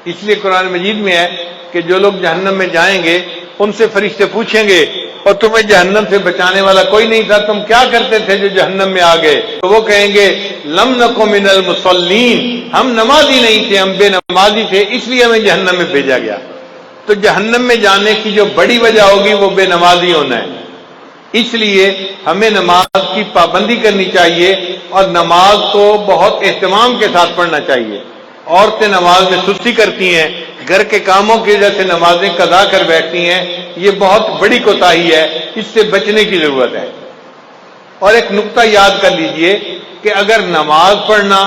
اس لیے قرآن مجید میں ہے کہ جو لوگ جہنم میں جائیں گے ان سے فرشتے پوچھیں گے اور تمہیں جہنم سے بچانے والا کوئی نہیں تھا، تم کیا کرتے تھے جو جہنم میں آ گئے؟ تو وہ کہیں گے لم نکو من المصلین، ہم نمازی نہیں تھے، ہم بے نمازی تھے، اس لیے ہمیں جہنم میں بھیجا گیا۔ تو جہنم میں جانے کی جو بڑی وجہ ہوگی وہ بے نمازی ہونا ہے، اس لیے ہمیں نماز کی پابندی کرنی چاہیے اور نماز کو بہت اہتمام کے ساتھ پڑھنا چاہیے۔ عورتیں نماز میں سستی کرتی ہیں، گھر کے کاموں کی وجہ سے نمازیں قضا کر بیٹھتی ہیں، یہ بہت بڑی کوتاہی ہے، اس سے بچنے کی ضرورت ہے۔ اور ایک نقطہ یاد کر لیجئے کہ اگر نماز پڑھنا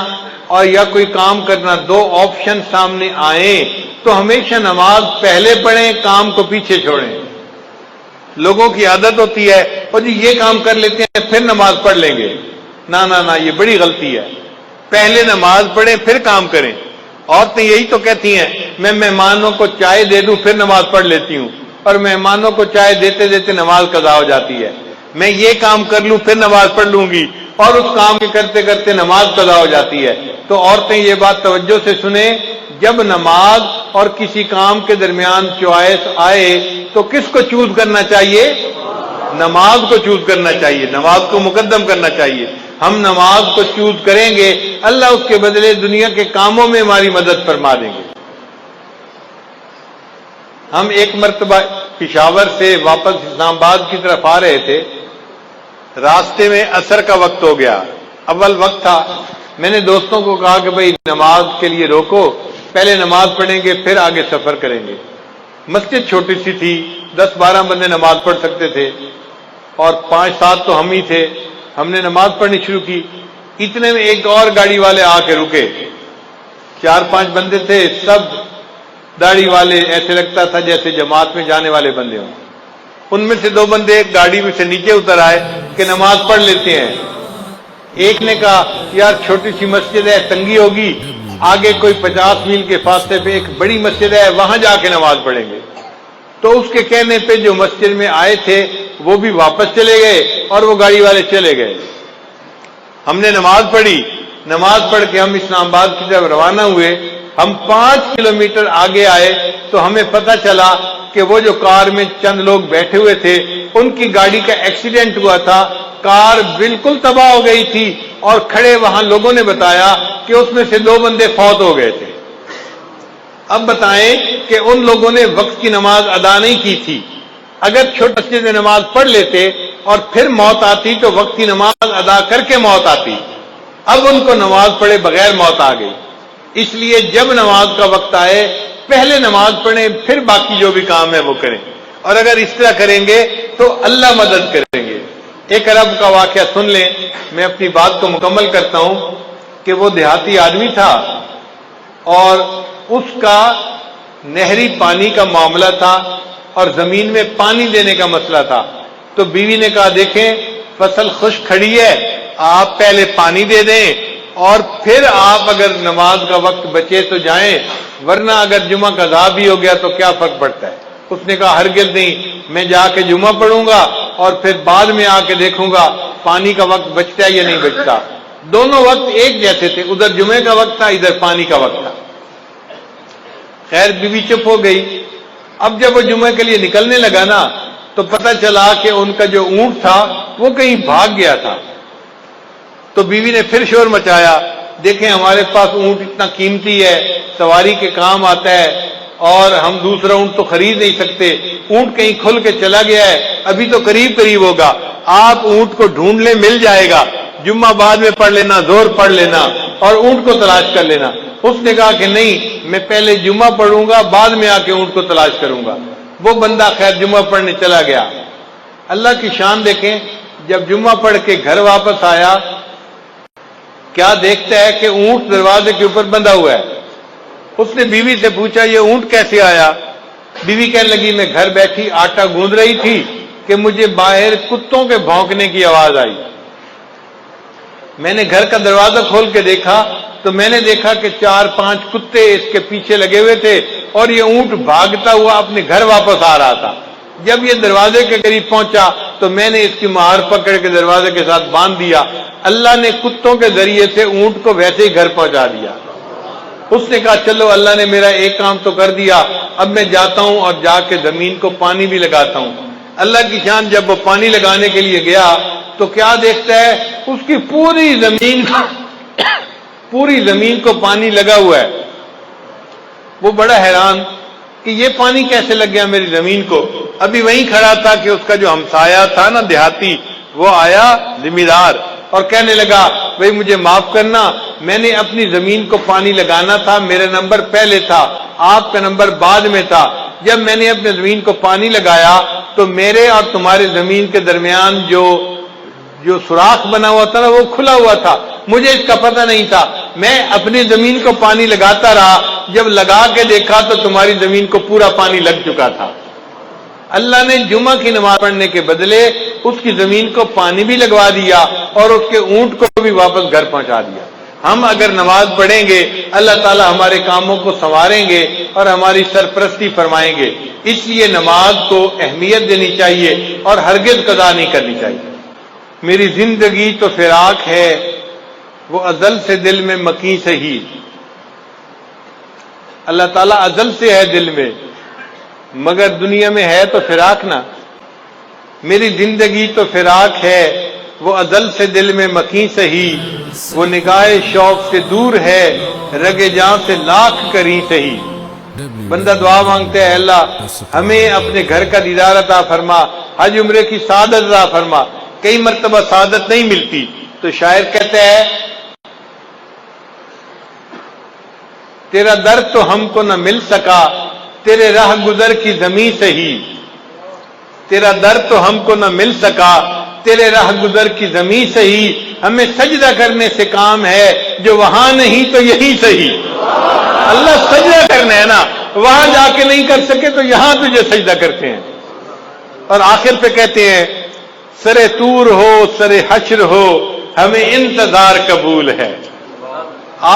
اور یا کوئی کام کرنا دو آپشن سامنے آئیں تو ہمیشہ نماز پہلے پڑھیں، کام کو پیچھے چھوڑیں۔ لوگوں کی عادت ہوتی ہے اور جی یہ کام کر لیتے ہیں پھر نماز پڑھ لیں گے، نہ یہ بڑی غلطی ہے۔ پہلے نماز پڑھیں پھر کام کریں۔ عورتیں یہی تو کہتی ہیں میں مہمانوں کو چائے دے دوں پھر نماز پڑھ لیتی ہوں، اور مہمانوں کو چائے دیتے دیتے نماز قضا ہو جاتی ہے۔ میں یہ کام کر لوں پھر نماز پڑھ لوں گی، اور اس کام کے کرتے کرتے نماز قضا ہو جاتی ہے۔ تو عورتیں یہ بات توجہ سے سنیں، جب نماز اور کسی کام کے درمیان چوائس آئے تو کس کو چوز کرنا چاہیے؟ نماز کو چوز کرنا چاہیے، نماز کو مقدم کرنا چاہیے۔ ہم نماز کو چوز کریں گے، اللہ اس کے بدلے دنیا کے کاموں میں ہماری مدد فرما دیں گے۔ ہم ایک مرتبہ پشاور سے واپس اسلام آباد کی طرف آ رہے تھے، راستے میں عصر کا وقت ہو گیا، اول وقت تھا۔ میں نے دوستوں کو کہا کہ بھئی نماز کے لیے روکو، پہلے نماز پڑھیں گے پھر آگے سفر کریں گے۔ مسجد چھوٹی سی تھی، 10-12 بندے نماز پڑھ سکتے تھے، اور 5-7 تو ہم ہی تھے۔ ہم نے نماز پڑھنی شروع کی، اتنے میں ایک اور گاڑی والے آ کے رکے۔ 4-5 بندے تھے، سب داڑھی والے، ایسے لگتا تھا جیسے جماعت میں جانے والے بندے ہوں۔ ان میں سے 2 بندے گاڑی میں سے نیچے اتر آئے کہ نماز پڑھ لیتے ہیں۔ ایک نے کہا یار چھوٹی سی مسجد ہے، تنگی ہوگی، آگے کوئی 50 میل کے فاصلے پہ ایک بڑی مسجد ہے، وہاں جا کے نماز پڑھیں گے۔ تو اس کے کہنے پہ جو مسجد میں آئے تھے وہ بھی واپس چلے گئے اور وہ گاڑی والے چلے گئے۔ ہم نے نماز پڑھی، نماز پڑھ کے ہم اسلام آباد کی طرف روانہ ہوئے۔ ہم 5 کلومیٹر آگے آئے تو ہمیں پتہ چلا کہ وہ جو کار میں چند لوگ بیٹھے ہوئے تھے ان کی گاڑی کا ایکسیڈنٹ ہوا تھا، کار بالکل تباہ ہو گئی تھی، اور کھڑے وہاں لوگوں نے بتایا کہ اس میں سے 2 بندے فوت ہو گئے تھے۔ اب بتائیں کہ ان لوگوں نے وقت کی نماز ادا نہیں کی تھی۔ اگر چھوٹے بچے سے نماز پڑھ لیتے اور پھر موت آتی تو وقت کی نماز ادا کر کے موت آتی، اب ان کو نماز پڑھے بغیر موت آ گئی۔ اس لیے جب نماز کا وقت آئے پہلے نماز پڑھیں پھر باقی جو بھی کام ہے وہ کریں، اور اگر اس طرح کریں گے تو اللہ مدد کریں گے۔ ایک عرب کا واقعہ سن لیں، میں اپنی بات کو مکمل کرتا ہوں کہ وہ دیہاتی آدمی تھا اور اس کا نہری پانی کا معاملہ تھا اور زمین میں پانی دینے کا مسئلہ تھا۔ تو بیوی نے کہا دیکھیں فصل خشک کھڑی ہے، آپ پہلے پانی دے دیں اور پھر آپ اگر نماز کا وقت بچے تو جائیں، ورنہ اگر جمعہ قضا بھی ہو گیا تو کیا فرق پڑتا ہے۔ اس نے کہا ہرگز نہیں، میں جا کے جمعہ پڑھوں گا اور پھر بعد میں آ کے دیکھوں گا پانی کا وقت بچتا ہے یا نہیں بچتا۔ دونوں وقت ایک جیسے تھے، ادھر جمعے کا وقت تھا، ادھر پانی کا وقت تھا۔ خیر بیوی چپ ہو گئی۔ اب جب وہ جمعے کے لیے نکلنے لگا نا تو پتہ چلا کہ ان کا جو اونٹ تھا وہ کہیں بھاگ گیا تھا۔ تو بیوی نے پھر شور مچایا، دیکھیں ہمارے پاس اونٹ اتنا قیمتی ہے، سواری کے کام آتا ہے، اور ہم دوسرا اونٹ تو خرید نہیں سکتے، اونٹ کہیں کھل کے چلا گیا ہے، ابھی تو قریب ہوگا، آپ اونٹ کو ڈھونڈ لیں، مل جائے گا، جمعہ بعد میں پڑھ لینا، زور پڑھ لینا اور اونٹ کو تلاش کر لینا۔ اس نے کہا کہ نہیں، میں پہلے جمعہ پڑھوں گا، بعد میں آ کے اونٹ کو تلاش کروں گا۔ وہ بندہ خیر جمعہ پڑھنے چلا گیا۔ اللہ کی شان دیکھیں، جب جمعہ پڑھ کے گھر واپس آیا کیا دیکھتا ہے کہ اونٹ دروازے کے اوپر بندھا ہوا ہے۔ اس نے بیوی سے پوچھا یہ اونٹ کیسے آیا؟ بیوی کہنے لگی میں گھر بیٹھی آٹا گوندھ رہی تھی کہ مجھے باہر کتوں کے بھونکنے کی آواز آئی۔ میں نے گھر کا دروازہ کھول کے دیکھا تو میں نے دیکھا کہ 4-5 کتے اس کے پیچھے لگے ہوئے تھے اور یہ اونٹ بھاگتا ہوا اپنے گھر واپس آ رہا تھا۔ جب یہ دروازے کے قریب پہنچا تو میں نے اس کی مہار پکڑ کے دروازے کے ساتھ باندھ دیا۔ اللہ نے کتوں کے ذریعے سے اونٹ کو ویسے ہی گھر پہنچا دیا۔ اس نے کہا چلو اللہ نے میرا ایک کام تو کر دیا، اب میں جاتا ہوں اور جا کے زمین کو پانی بھی لگاتا ہوں۔ اللہ کی شان، جب وہ پانی لگانے کے لیے گیا تو کیا دیکھتا ہے، اس کی پوری زمین کو پانی لگا ہوا ہے۔ وہ بڑا حیران کہ یہ پانی کیسے لگ گیا میری زمین کو۔ ابھی وہیں کھڑا تھا کہ اس کا جو ہمسایہ تھا نا دیہاتی، وہ آیا ذمہ دار اور کہنے لگا بھئی مجھے معاف کرنا، میں نے اپنی زمین کو پانی لگانا تھا، میرا نمبر پہلے تھا، آپ کا نمبر بعد میں تھا۔ جب میں نے اپنے زمین کو پانی لگایا تو میرے اور تمہارے زمین کے درمیان جو سوراخ بنا ہوا تھا نا وہ کھلا ہوا تھا، مجھے اس کا پتہ نہیں تھا، میں اپنی زمین کو پانی لگاتا رہا، جب لگا کے دیکھا تو تمہاری زمین کو پورا پانی لگ چکا تھا۔ اللہ نے جمعہ کی نماز پڑھنے کے بدلے اس کی زمین کو پانی بھی لگوا دیا اور اس کے اونٹ کو بھی واپس گھر پہنچا دیا۔ ہم اگر نماز پڑھیں گے اللہ تعالی ہمارے کاموں کو سنواریں گے اور ہماری سرپرستی فرمائیں گے، اس لیے نماز کو اہمیت دینی چاہیے اور ہرگز قضا نہیں کرنی چاہیے۔ میری زندگی تو فراق ہے وہ ازل سے دل میں مکیں سہی، اللہ تعالیٰ ازل سے ہے دل میں مگر دنیا میں ہے تو فراق نہ۔ میری زندگی تو فراق ہے وہ ازل سے دل میں مکیں سہی، وہ نگاہ شوق سے دور ہے رگ جاں سے لاکھ کریں سہی۔ بندہ دعا مانگتے ہیں اللہ ہمیں اپنے گھر کا دیدار عطا فرما، حج عمرے کی سعادت عطا فرما۔ کئی مرتبہ سعادت نہیں ملتی تو شاعر کہتا ہے تیرا در تو ہم کو نہ مل سکا تیرے راہ گزر کی زمیں سے ہی، تیرا در تو ہم کو نہ مل سکا تیرے راہ گزر کی زمیں سے ہی، ہمیں سجدہ کرنے سے کام ہے جو وہاں نہیں تو یہیں سے ہی۔ اللہ سجدہ کرنا ہے نا، وہاں جا کے نہیں کر سکے تو یہاں تجھے سجدہ کرتے ہیں۔ اور آخر پہ کہتے ہیں سرے طور ہو سرے حشر ہو ہمیں انتظار قبول ہے۔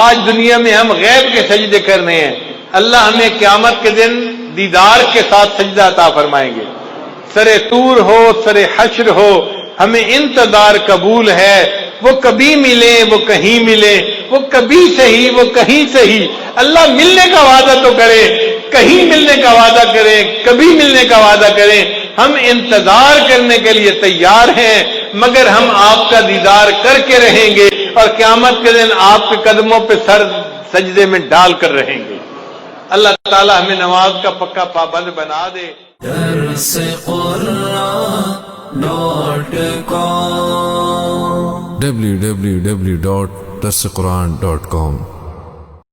آج دنیا میں ہم غیب کے سجدے کر رہے ہیں، اللہ ہمیں قیامت کے دن دیدار کے ساتھ سجدہ عطا فرمائیں گے۔ سرے طور ہو سرے حشر ہو ہمیں انتظار قبول ہے، وہ کبھی ملے وہ کہیں ملے، وہ کبھی صحیح وہ کہیں صحیح۔ اللہ ملنے کا وعدہ تو کرے، کہیں ملنے کا وعدہ کرے، کبھی ملنے کا وعدہ کرے، ہم انتظار کرنے کے لیے تیار ہیں مگر ہم آپ کا دیدار کر کے رہیں گے اور قیامت کے دن آپ کے قدموں پہ سر سجدے میں ڈال کر رہیں گے۔ اللہ تعالی ہمیں نماز کا پکا پابند بنا دے۔ www.darsequran.com